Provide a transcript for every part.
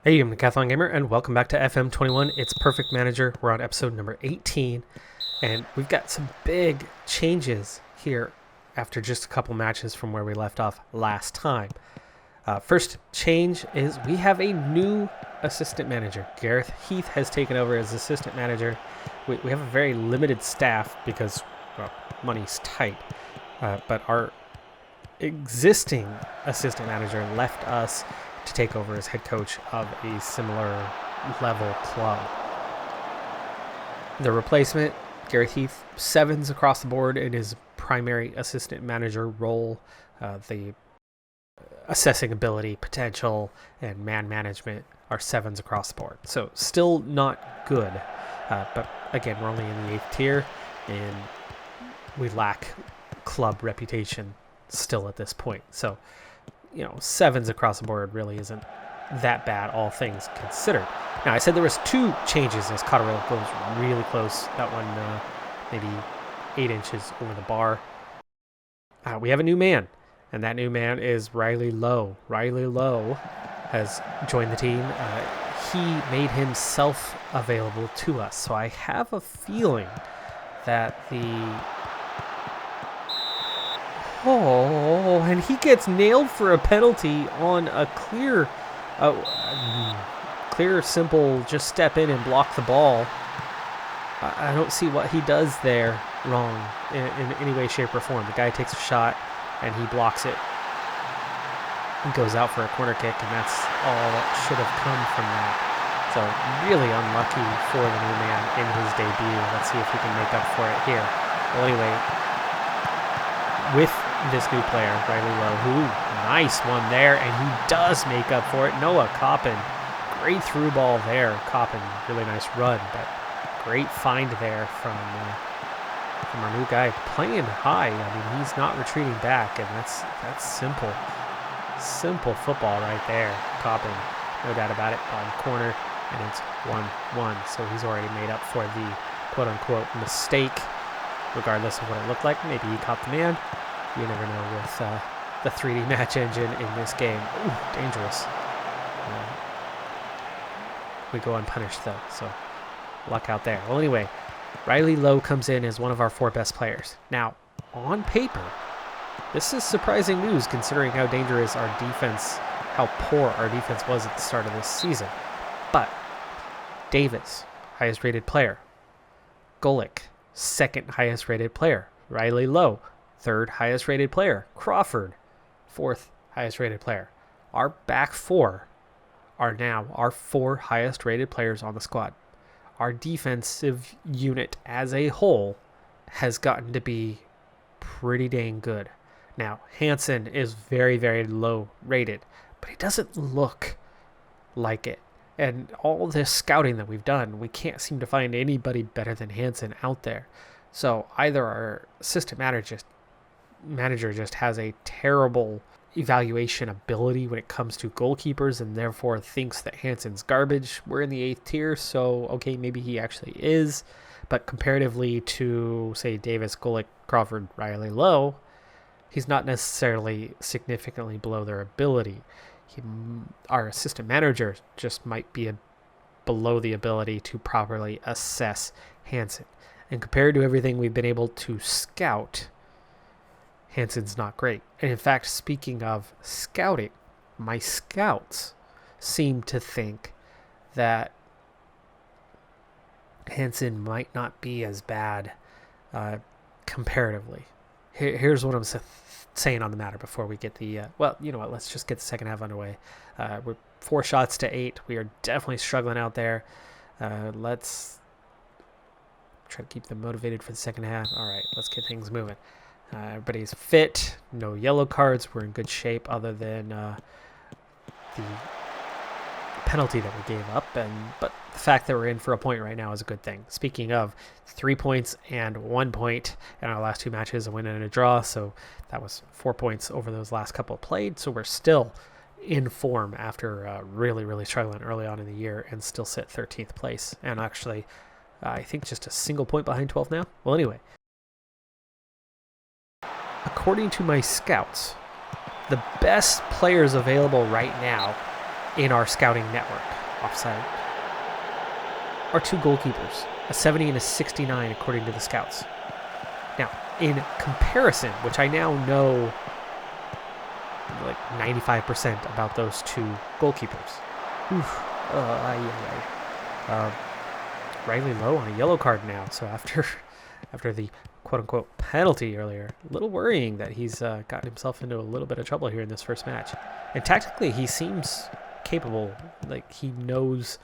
Hey, I'm the Decathlon Gamer, and welcome back to FM21. It's Perfect Manager. We're on episode number 18, and we've got some big changes here after just a couple matches from where we left off last time. First change is we have a new assistant manager. Gareth Heath has taken over as assistant manager. We have a very limited staff because, well, money's tight, but our existing assistant manager left us to take over as head coach of a similar level club. The replacement, Gareth Heath, 7s across the board in his primary assistant manager role. The assessing ability, potential, and man management are 7s across the board. So still not good. But again, we're only in the 8th tier, and we lack club reputation still at this point. So 7s across the board really isn't that bad, all things considered. Now, I said there was 2 changes as Cotterill goes really close. That one maybe 8 inches over the bar. We have a new man, and that new man is Riley Lowe. Riley Lowe has joined the team. He made himself available to us, so I have a feeling that and he gets nailed for a penalty on a clear, simple, just step in and block the ball. I don't see what he does there wrong in any way, shape, or form. The guy takes a shot and he blocks it. He goes out for a corner kick, and that's all that should have come from that. So really unlucky for the new man in his debut. Let's see if he can make up for it here. Well, anyway, with this new player, Riley Lowe, who, nice one there, and he does make up for it. Noah Coppin, great through ball there. Coppin, really nice run, but great find there from our new guy playing high. I mean, he's not retreating back, and that's simple football right there. Coppin, no doubt about it, bottom corner, and it's 1-1. So he's already made up for the quote-unquote mistake, regardless of what it looked like. Maybe he caught the man. You never know with the 3D match engine in this game. Ooh, dangerous. We go unpunished, though, so luck out there. Well, anyway, Riley Lowe comes in as one of our 4 best players. Now, on paper, this is surprising news considering how dangerous our defense, how poor our defense was at the start of this season. But Davis, highest rated player. Golick, second highest rated player. Riley Lowe, 3rd highest rated player. Crawford, 4th highest rated player. Our back 4 are now our 4 highest rated players on the squad. Our defensive unit as a whole has gotten to be pretty dang good. Now, Hansen is very, very low rated, but he doesn't look like it. And all this scouting that we've done, we can't seem to find anybody better than Hansen out there. So either our assistant manager just has a terrible evaluation ability when it comes to goalkeepers and therefore thinks that Hansen's garbage. We're in the 8th tier, so okay, maybe he actually is. But comparatively to, say, Davis, Golick, Crawford, Riley Lowe, he's not necessarily significantly below their ability. Our assistant manager just might be below the ability to properly assess Hansen. And compared to everything we've been able to scout, Hansen's not great. And in fact, speaking of scouting, my scouts seem to think that Hansen might not be as bad comparatively. Here's what I'm saying on the matter before we get the... well, you know what? Let's just get the second half underway. We're 4 shots to 8. We are definitely struggling out there. Let's try to keep them motivated for the second half. All right, let's get things moving. Everybody's fit. No yellow cards. We're in good shape other than the penalty that we gave up. But the fact that we're in for a point right now is a good thing. Speaking of, 3 points and 1 point in our last 2 matches, a win and a draw. So that was 4 points over those last couple played. So we're still in form after really, really struggling early on in the year and still sit 13th place. And actually, I think just a single point behind 12th now. Well, anyway. According to my scouts, the best players available right now in our scouting network, offside, are two goalkeepers, a 70 and a 69 according to the scouts. Now, in comparison, which I now know like 95% about those two goalkeepers. Oof. Riley Lowe on a yellow card now. So after the quote-unquote penalty earlier, a little worrying that he's gotten himself into a little bit of trouble here in this first match. And tactically, he seems capable. Like, he knows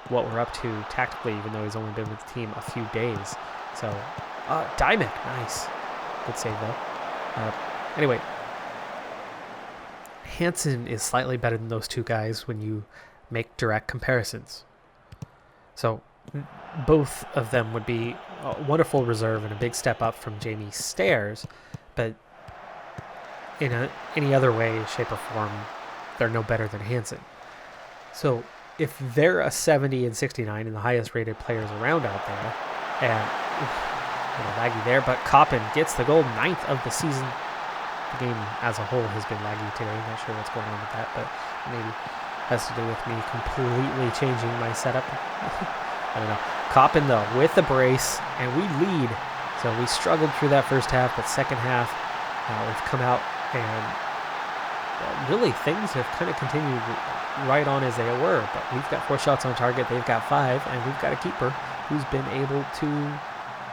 what we're up to tactically, even though he's only been with the team a few days. So, Dymek, nice. Good save, though. Anyway, Hansen is slightly better than those two guys when you make direct comparisons. So, both of them would be a wonderful reserve and a big step up from Jamie Stairs, but in any other way, shape, or form, they're no better than Hansen. So if they're a 70 and 69 and the highest rated players around out there, and laggy there, but Coppin gets the goal, 9th of the season. The game as a whole has been laggy today. Not sure what's going on with that, but maybe has to do with me completely changing my setup. I don't know. Coppin, though, with the brace, and we lead. So we struggled through that first half, but second half, we've come out, and really things have kind of continued right on as they were. But we've got 4 shots on target, they've got 5, and we've got a keeper who's been able to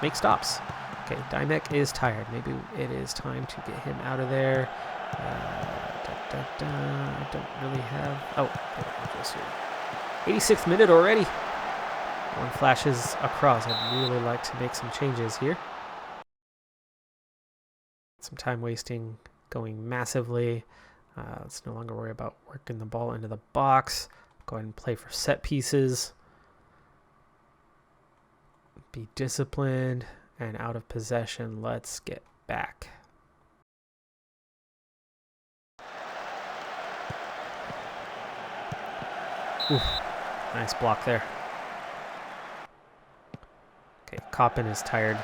make stops. Okay, Dymek is tired. Maybe it is time to get him out of there. I don't really have... Oh, there it goes here. 86th minute already. One flashes across. I'd really like to make some changes here. Some time wasting going massively. Let's no longer worry about working the ball into the box. Go ahead and play for set pieces. Be disciplined. And out of possession, let's get back. Oof, nice block there. Okay, Coppin is tired,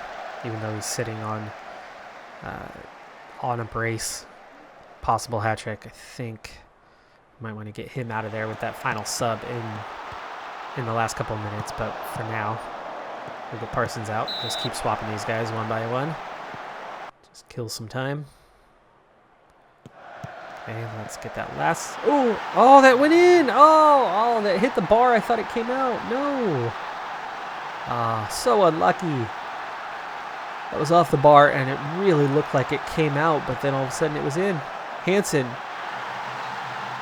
even though he's sitting on a brace. Possible hat trick. I think might want to get him out of there with that final sub in the last couple of minutes. But for now, we'll get Parsons out. Just keep swapping these guys one by one. Just kill some time. Okay, let's get that last... Oh, that went in! Oh, that hit the bar. I thought it came out. No. So unlucky. That was off the bar, and it really looked like it came out, but then all of a sudden it was in. Hansen.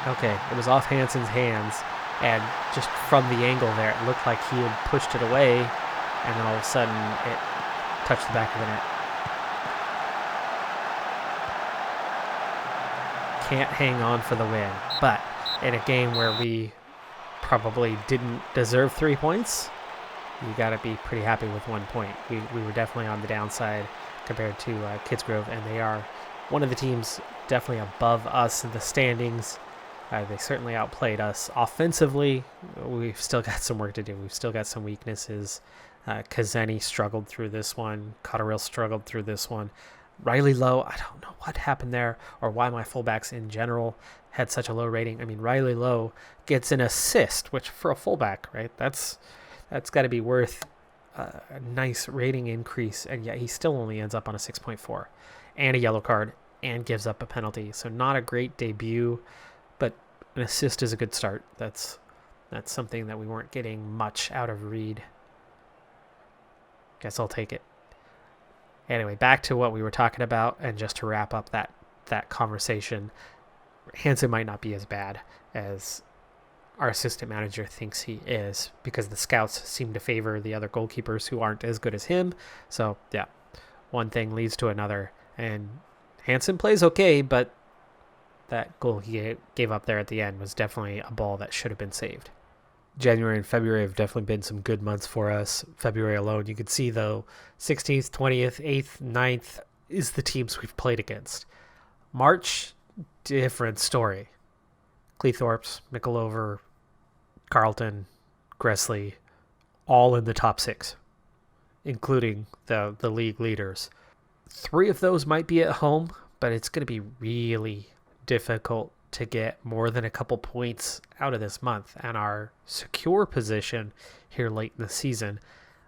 Okay, it was off Hansen's hands, and just from the angle there, it looked like he had pushed it away, and then all of a sudden it touched the back of the net. Can't hang on for the win, but in a game where we probably didn't deserve 3 points, you got to be pretty happy with 1 point. We were definitely on the downside compared to Kidsgrove, and they are one of the teams definitely above us in the standings. They certainly outplayed us offensively. We've still got some work to do. We've still got some weaknesses. Kazeni struggled through this one. Cotterill struggled through this one. Riley Lowe, I don't know what happened there or why my fullbacks in general had such a low rating. I mean, Riley Lowe gets an assist, which for a fullback, right, that's got to be worth a nice rating increase, and yet he still only ends up on a 6.4 and a yellow card and gives up a penalty. So not a great debut, but an assist is a good start. That's something that we weren't getting much out of Reed. Guess I'll take it. Anyway, back to what we were talking about, and just to wrap up that conversation, Hansen might not be as bad as our assistant manager thinks he is, because the scouts seem to favor the other goalkeepers who aren't as good as him. So, yeah, one thing leads to another, and Hansen plays okay, but that goal he gave up there at the end was definitely a ball that should have been saved. January and February have definitely been some good months for us. February alone, you could see, though, 16th, 20th, 8th, 9th is the teams we've played against. March, different story. Cleethorpes, Mickleover, Carlton, Gressley, all in the top 6, including the league leaders. 3 of those might be at home, but it's going to be really difficult to get more than a couple points out of this month, and our secure position here late in the season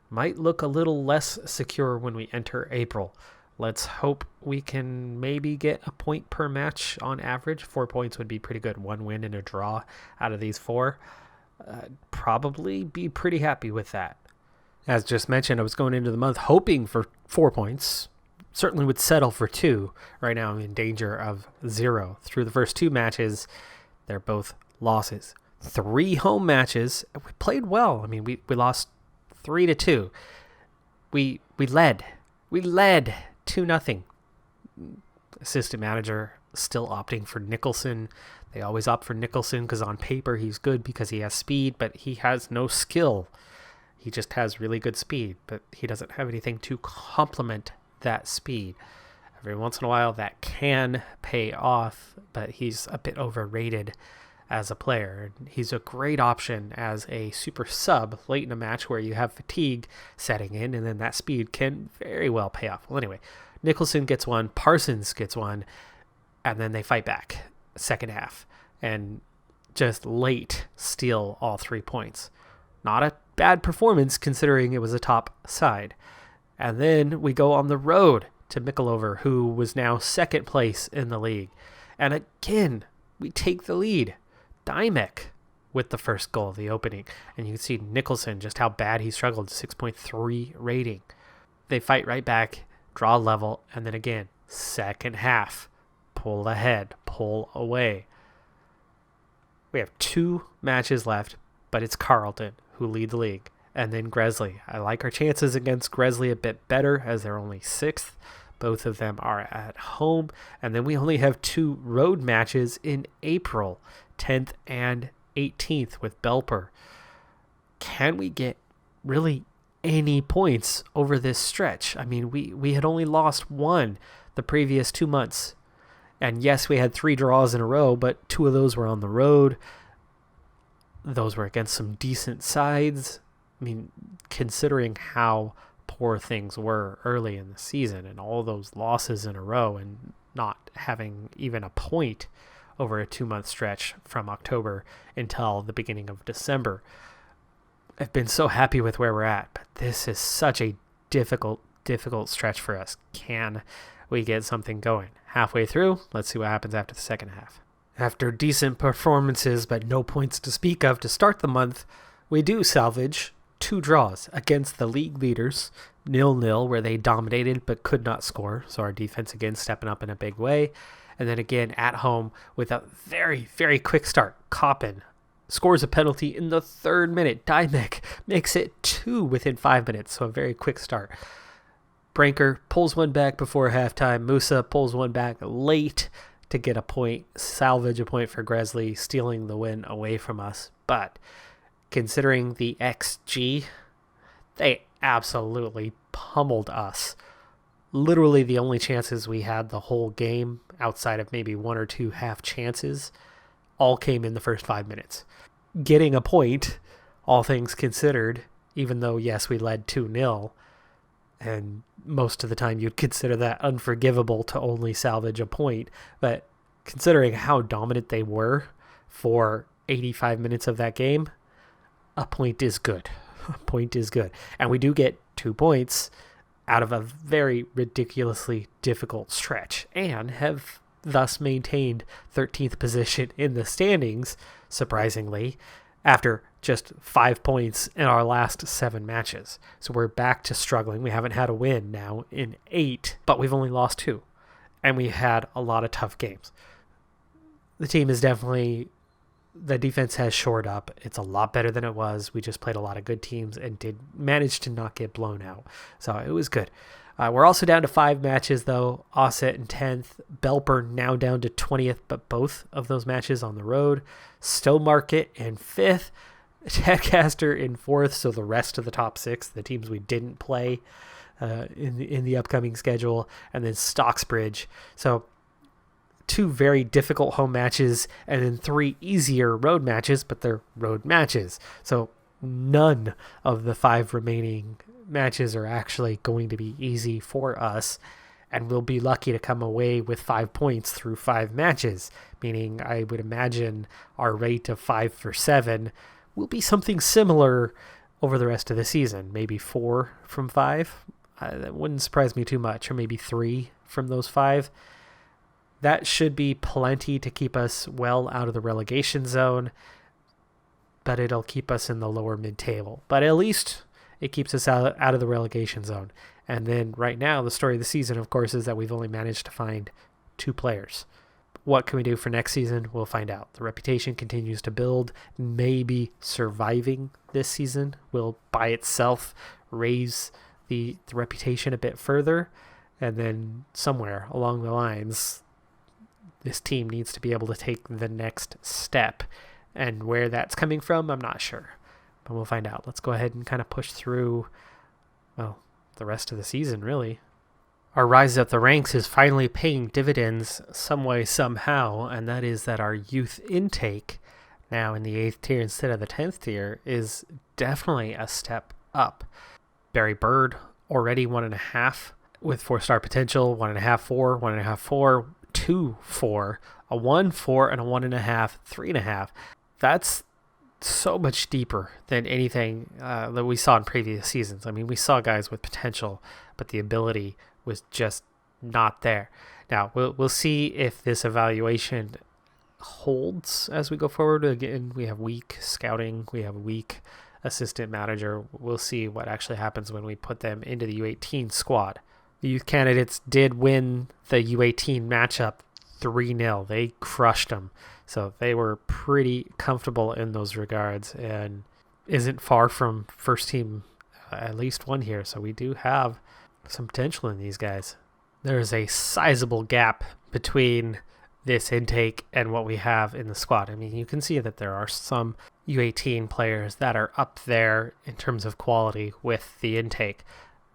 might look a little less secure when we enter April. Let's hope we can maybe get a point per match on average. 4 points would be pretty good. 1 win and a draw out of these 4. Probably be pretty happy with that. As just mentioned, I was going into the month hoping for 4 points. Certainly would settle for 2. Right now I'm in danger of 0. Through the first 2 matches, they're both losses. 3 home matches. We played well. I mean, we lost 3-2. We led 2-0. Assistant manager still opting for Nicholson. They always opt for Nicholson because on paper he's good because he has speed, but he has no skill. He just has really good speed, but he doesn't have anything to complement that speed. Every once in a while that can pay off, but he's a bit overrated as a player. He's a great option as a super sub late in a match where you have fatigue setting in, and then that speed can very well pay off. Well, anyway, Nicholson gets 1, Parsons gets 1, and then they fight back second half and just late steal all 3 points. Not a bad performance considering it was a top side. And then we go on the road to Mickleover, who was now second place in the league. And again, we take the lead. Dymek with the first goal of the opening. And you can see Nicholson, just how bad he struggled, 6.3 rating. They fight right back, draw level, and then again, second half, pull ahead, pull away. We have 2 matches left, but it's Carlton who lead the league. And then Gresley. I like our chances against Gresley a bit better as they're only 6th. Both of them are at home. And then we only have 2 road matches in April, 10th and 18th with Belper. Can we get really any points over this stretch? I mean, we had only lost 1 the previous 2 months. And yes, we had 3 draws in a row, but 2 of those were on the road. Those were against some decent sides. I mean, considering how poor things were early in the season and all those losses in a row and not having even a point over a 2-month stretch from October until the beginning of December, I've been so happy with where we're at. But this is such a difficult stretch for us. Can we get something going? Halfway through, let's see what happens after the second half. After decent performances but no points to speak of to start the month, we do salvage 2 draws against the league leaders, 0-0, where they dominated but could not score. So our defense again stepping up in a big way. And then again at home with a very, very quick start. Coppin scores a penalty in the 3rd minute. Dymek makes it 2 within 5 minutes. So a very quick start. Branker pulls one back before halftime. Musa pulls one back late to get a point, salvage a point for Gresley, stealing the win away from us. But considering the XG, they absolutely pummeled us. Literally the only chances we had the whole game, outside of maybe 1 or 2 half chances, all came in the first 5 minutes. Getting a point, all things considered, even though, yes, we led 2-0, and most of the time you'd consider that unforgivable to only salvage a point, but considering how dominant they were for 85 minutes of that game, a point is good. A point is good. And we do get 2 points out of a very ridiculously difficult stretch and have thus maintained 13th position in the standings, surprisingly, after just 5 points in our last 7 matches. So we're back to struggling. We haven't had a win now in 8, but we've only lost 2. And we had a lot of tough games. The team is definitely, the defense has shored up. It's a lot better than it was. We just played a lot of good teams and did manage to not get blown out. So it was good. We're also down to 5 matches, though. Osset in 10th. Belper now down to 20th, but both of those matches on the road. Stowmarket in 5th. Tadcaster in 4th, so the rest of the top 6, the teams we didn't play in the upcoming schedule. And then Stocksbridge. So 2 very difficult home matches and then 3 easier road matches, but they're road matches. So none of the 5 remaining matches are actually going to be easy for us. and we'll be lucky to come away with 5 points through 5 matches, meaning I would imagine our rate of 5 for 7 will be something similar over the rest of the season. Maybe 4 from 5. That wouldn't surprise me too much, or maybe 3 from those 5. That should be plenty to keep us well out of the relegation zone, but it'll keep us in the lower mid-table. But at least it keeps us out of the relegation zone. And then right now, the story of the season, of course, is that we've only managed to find 2 players. What can we do for next season? We'll find out. The reputation continues to build. Maybe surviving this season will by itself raise the reputation a bit further. And then somewhere along the lines, this team needs to be able to take the next step. And where that's coming from, I'm not sure. But we'll find out. Let's go ahead and kind of push through, well, the rest of the season, really. Our rise up the ranks is finally paying dividends some way, somehow, and that is that our youth intake, now in the 8th tier instead of the 10th tier, is definitely a step up. Barry Bird, already 1.5 with 4-star potential, 1.5, 4, 1.5, 4, 2, 4, a 1, 4, and a 1.5, 3.5. That's so much deeper than anything that we saw in previous seasons. I mean, we saw guys with potential, but the ability was just not there. Now, we'll see if this evaluation holds as we go forward. Again, we have weak scouting, we have weak assistant manager. We'll see what actually happens when we put them into the U18 squad. The youth candidates did win the U18 matchup 3-0. They crushed them. So they were pretty comfortable in those regards and isn't far from first team at least one here. So we do have some potential in these guys. There's a sizable gap between this intake and what we have in the squad. I mean, you can see that there are some U18 players that are up there in terms of quality with the intake.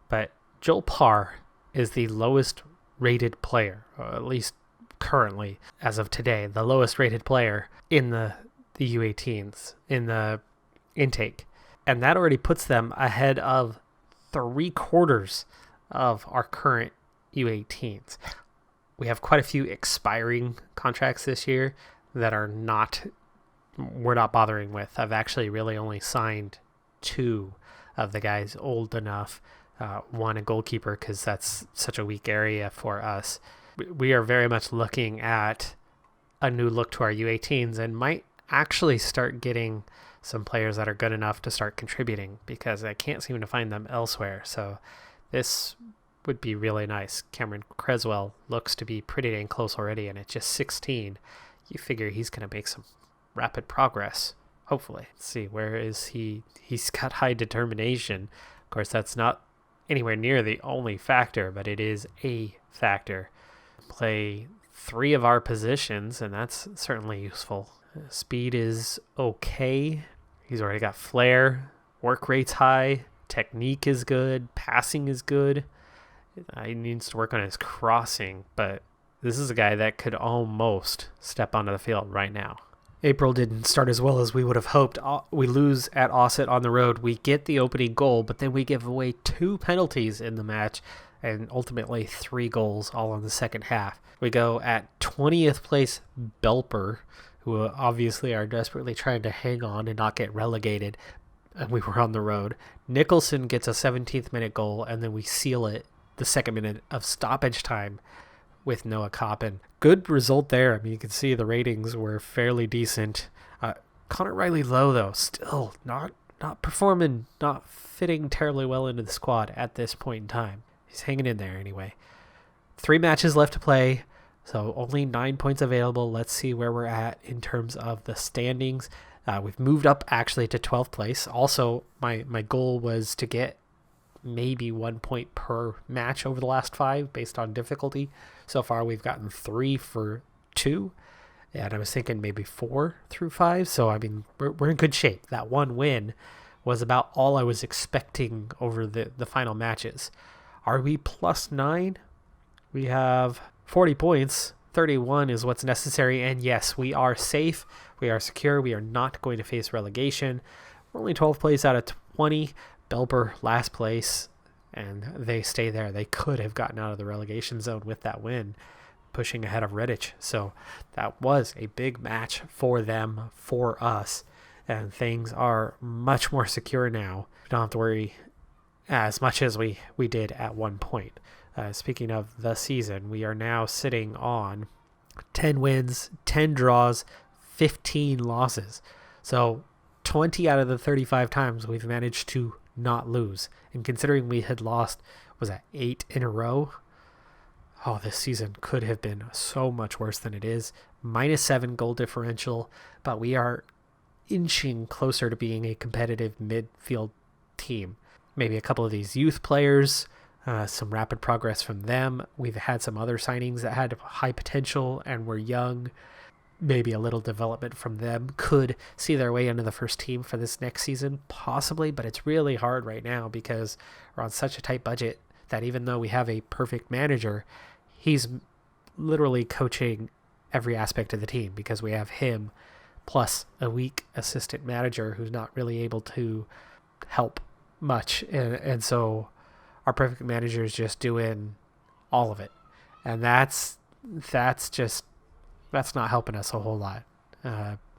But Joel Parr is the lowest rated player, or at least currently, as of today, the lowest rated player in the U18s, in the intake. And that already puts them ahead of 3/4 of our current U18s. We have quite a few expiring contracts this year that we're not bothering with. I've actually really only signed 2 of the guys old enough. One a goalkeeper, because that's such a weak area for us. We are very much looking at a new look to our U18s and might actually start getting some players that are good enough to start contributing, because I can't seem to find them elsewhere. So this would be really nice. Cameron Creswell looks to be pretty dang close already, and at just 16, you figure he's going to make some rapid progress, hopefully. Let's see, where is he? He's got high determination. Of course, that's not anywhere near the only factor, but it is a factor. Play 3 of our positions, and that's certainly useful. Speed is okay. He's already got flair. Work rate's high. Technique is good. Passing is good. He needs to work on his crossing, but this is a guy that could almost step onto the field right now. April didn't start as well as we would have hoped. We lose at Ossett on the road. We get the opening goal, but then we give away 2 penalties in the match, and ultimately 3 goals all in the second half. We go at 20th place Belper, who obviously are desperately trying to hang on and not get relegated, and we were on the road. Nicholson gets a 17th minute goal, and then we seal it the 2nd minute of stoppage time with Noah Coppin. Good result there. I mean, you can see the ratings were fairly decent. Connor Riley Lowe, though, still not performing, not fitting terribly well into the squad at this point in time. He's hanging in there anyway. 3 matches left to play, so only 9 points available. Let's see where we're at in terms of the standings. We've moved up actually to 12th place. Also, my goal was to get maybe 1 point per match over the last 5 based on difficulty. So far, we've gotten 3 for 2, and I was thinking maybe 4 through 5. So, I mean, we're in good shape. That 1 win was about all I was expecting over the final matches. Are we +9? We have 40 points. 31 is what's necessary. And yes, we are safe. We are secure. We are not going to face relegation. We're only 12th place out of 20. Belper, last place. and they stay there. They could have gotten out of the relegation zone with that win, pushing ahead of Redditch. So that was a big match for them, for us, and things are much more secure now. We don't have to worry as much as we did at one point. Speaking of the season, we are now sitting on 10 wins, 10 draws, 15 losses. So 20 out of the 35 times we've managed to not lose. And considering we had lost, was that 8 in a row? Oh, this season could have been so much worse than it is. -7 goal differential, but we are inching closer to being a competitive midfield team. Maybe a couple of these youth players, some rapid progress from them. We've had some other signings that had high potential and were young. Maybe a little development from them could see their way into the first team for this next season, possibly, but it's really hard right now because we're on such a tight budget that even though we have a perfect manager, he's literally coaching every aspect of the team because we have him plus a weak assistant manager who's not really able to help much. And so our perfect manager is just doing all of it. And that's not helping us a whole lot.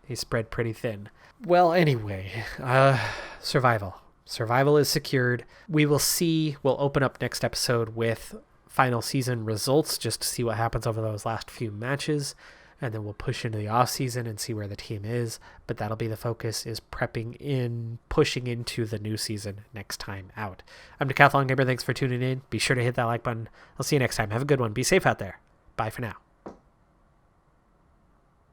He's spread pretty thin. Well, anyway, survival. Survival is secured. We will see. We'll open up next episode with final season results just to see what happens over those last few matches. And then we'll push into the off season and see where the team is. But that'll be the focus, is pushing into the new season next time out. I'm Decathlon Gamer. Thanks for tuning in. Be sure to hit that like button. I'll see you next time. Have a good one. Be safe out there. Bye for now.